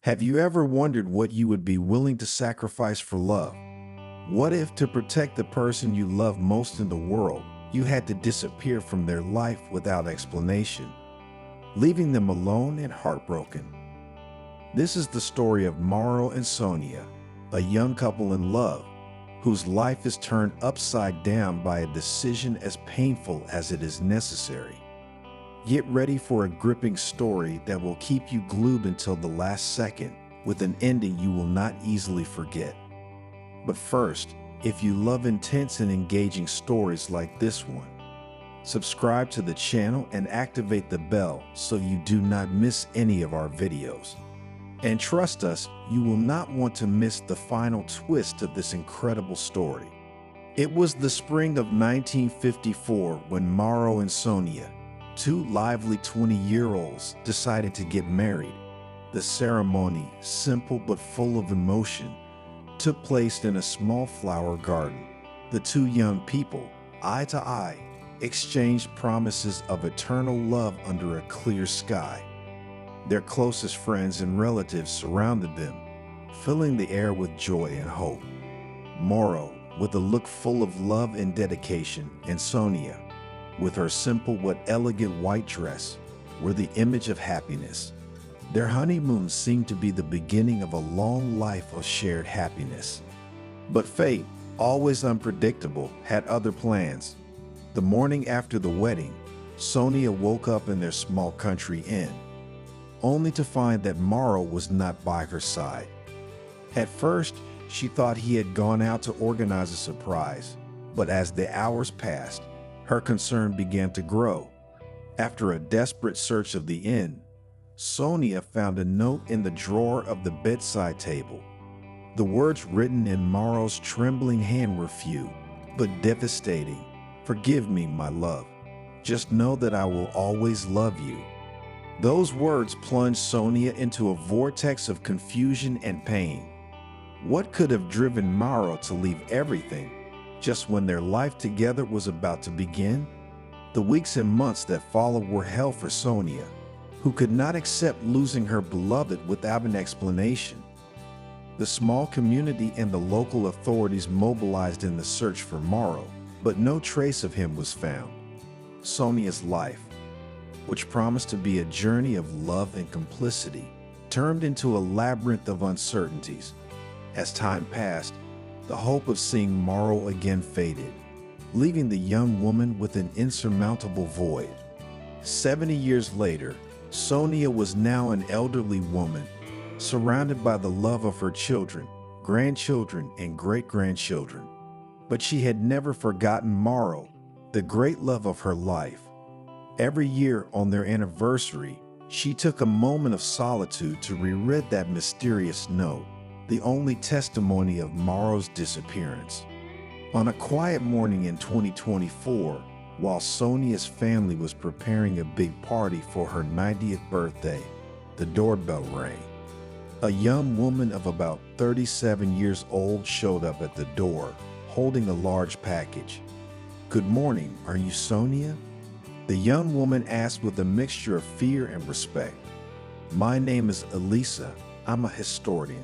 Have you ever wondered what you would be willing to sacrifice for love? What if, to protect the person you love most in the world, you had to disappear from their life without explanation, leaving them alone and heartbroken? This is the story of Mauro and Sonia, a young couple in love, whose life is turned upside down by a decision as painful as it is necessary. Get ready for a gripping story that will keep you glued until the last second, with an ending you will not easily forget. But first, if you love intense and engaging stories like this one, subscribe to the channel and activate the bell so you do not miss any of our videos. And trust us, you will not want to miss the final twist of this incredible story. It was the spring of 1954 when Mauro and Sonia, two lively 20-year-olds, decided to get married. The ceremony, simple but full of emotion, took place in a small flower garden. The two young people, eye to eye, exchanged promises of eternal love under a clear sky. Their closest friends and relatives surrounded them, filling the air with joy and hope. Mauro, with a look full of love and dedication, and Sonia, with her simple but elegant white dress, were the image of happiness. Their honeymoon seemed to be the beginning of a long life of shared happiness. But fate, always unpredictable, had other plans. The morning after the wedding, Sonia woke up in their small country inn, only to find that Mauro was not by her side. At first, she thought he had gone out to organize a surprise, but as the hours passed, her concern began to grow. After a desperate search of the inn, Sonia found a note in the drawer of the bedside table. The words written in Mauro's trembling hand were few, but devastating. "Forgive me, my love. Just know that I will always love you." Those words plunged Sonia into a vortex of confusion and pain. What could have driven Mauro to leave everything just when their life together was about to begin? The weeks and months that followed were hell for Sonia, who could not accept losing her beloved without an explanation. The small community and the local authorities mobilized in the search for Mauro, but no trace of him was found. Sonia's life, which promised to be a journey of love and complicity, turned into a labyrinth of uncertainties. As time passed, the hope of seeing Mauro again faded, leaving the young woman with an insurmountable void. 70 years later, Sonia was now an elderly woman, surrounded by the love of her children, grandchildren, and great-grandchildren. But she had never forgotten Mauro, the great love of her life. Every year on their anniversary, she took a moment of solitude to reread that mysterious note, the only testimony of Mauro's disappearance. On a quiet morning in 2024, while Sonia's family was preparing a big party for her 90th birthday, the doorbell rang. A young woman of about 37 years old showed up at the door, holding a large package. "Good morning, are you Sonia?" The young woman asked with a mixture of fear and respect. "My name is Elisa. I'm a historian.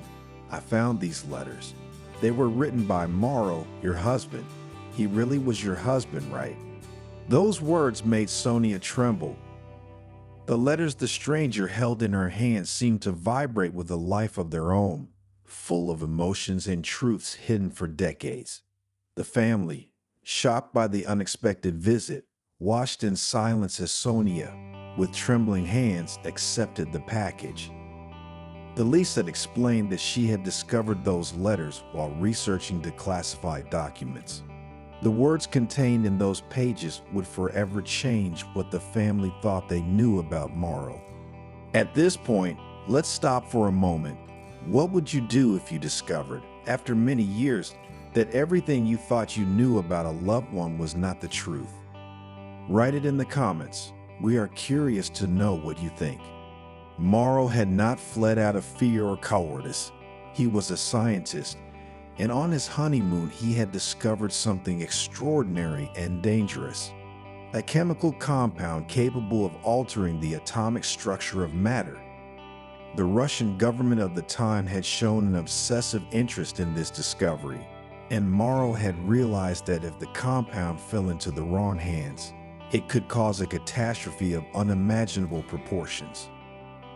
I found these letters. They were written by Mauro, your husband. He really was your husband, right?" Those words made Sonia tremble. The letters the stranger held in her hand seemed to vibrate with a life of their own, full of emotions and truths hidden for decades. The family, shocked by the unexpected visit, watched in silence as Sonia, with trembling hands, accepted the package. Elisa explained that she had discovered those letters while researching declassified documents. The words contained in those pages would forever change what the family thought they knew about Mauro. At this point, let's stop for a moment. What would you do if you discovered, after many years, that everything you thought you knew about a loved one was not the truth? Write it in the comments. We are curious to know what you think. Mauro had not fled out of fear or cowardice. He was a scientist, and on his honeymoon he had discovered something extraordinary and dangerous. A chemical compound capable of altering the atomic structure of matter. The Russian government of the time had shown an obsessive interest in this discovery, and Morrow had realized that if the compound fell into the wrong hands, it could cause a catastrophe of unimaginable proportions.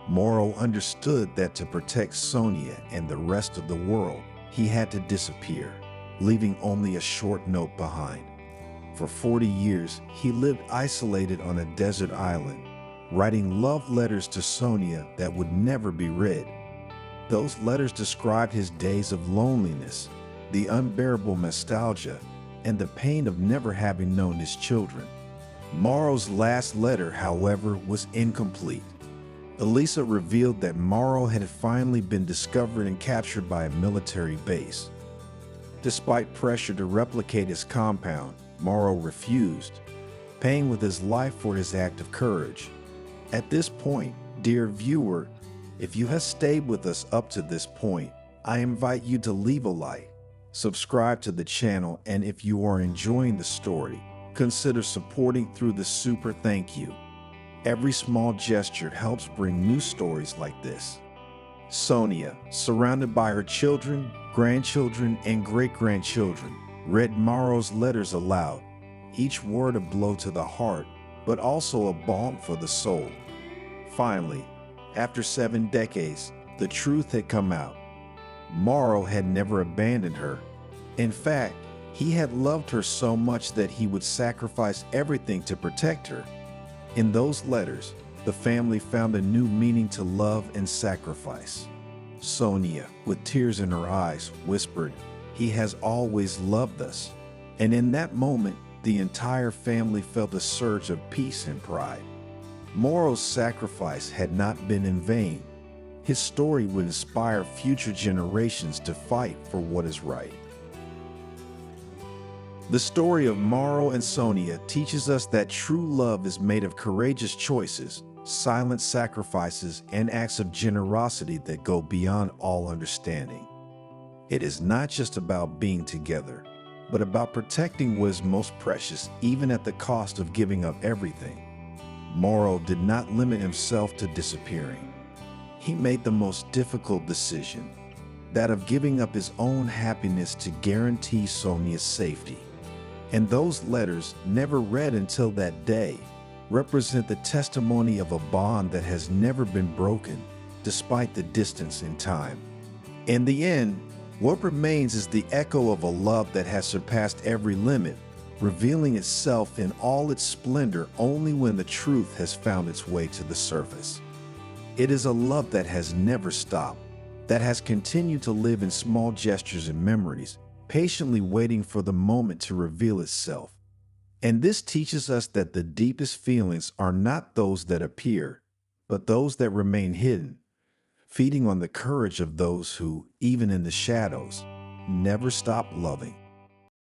Morrow understood that to protect Sonia and the rest of the world, he had to disappear, leaving only a short note behind. For 40 years, he lived isolated on a desert island, writing love letters to Sonia that would never be read. Those letters described his days of loneliness, the unbearable nostalgia, and the pain of never having known his children. Morrow's last letter, however, was incomplete. Elisa revealed that Morrow had finally been discovered and captured by a military base. Despite pressure to replicate his compound, Morrow refused, paying with his life for his act of courage. At this point, dear viewer, if you have stayed with us up to this point, I invite you to leave a like, subscribe to the channel, and if you are enjoying the story, consider supporting through the super thank you. Every small gesture helps bring new stories like this. Sonia, surrounded by her children, grandchildren, and great-grandchildren, read Morrow's letters aloud, each word a blow to the heart, but also a balm for the soul. Finally, after 7 decades, the truth had come out. Morrow had never abandoned her. In fact, he had loved her so much that he would sacrifice everything to protect her. In those letters, the family found a new meaning to love and sacrifice. Sonia, with tears in her eyes, whispered, "He has always loved us." And in that moment, the entire family felt a surge of peace and pride. Morrow's sacrifice had not been in vain. His story would inspire future generations to fight for what is right. The story of Morrow and Sonia teaches us that true love is made of courageous choices, silent sacrifices, and acts of generosity that go beyond all understanding. It is not just about being together, but about protecting what is most precious, even at the cost of giving up everything. Morrow did not limit himself to disappearing. He made the most difficult decision, that of giving up his own happiness to guarantee Sonia's safety. And those letters, never read until that day, represent the testimony of a bond that has never been broken, despite the distance in time. In the end, what remains is the echo of a love that has surpassed every limit, revealing itself in all its splendor only when the truth has found its way to the surface. It is a love that has never stopped, that has continued to live in small gestures and memories, patiently waiting for the moment to reveal itself. And this teaches us that the deepest feelings are not those that appear, but those that remain hidden, feeding on the courage of those who, even in the shadows, never stop loving.